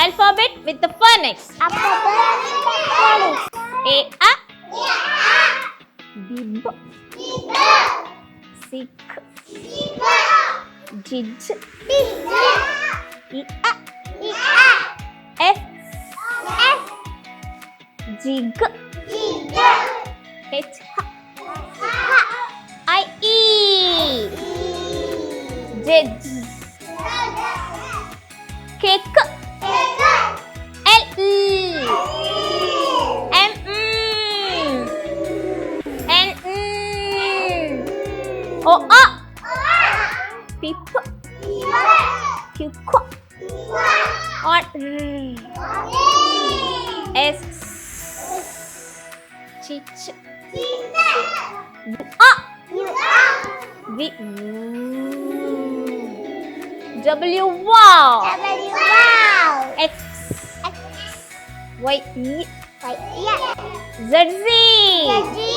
Alphabet with the phonics. Phonics. A, A. Bib. Sick. Jij. I, A. F. Jig. H. I, E. Judge. Cake. L, M, N, O, A. Pip. Puke. On, S. Chich. A. V. W. Wow. X. Y. E. Z. Z.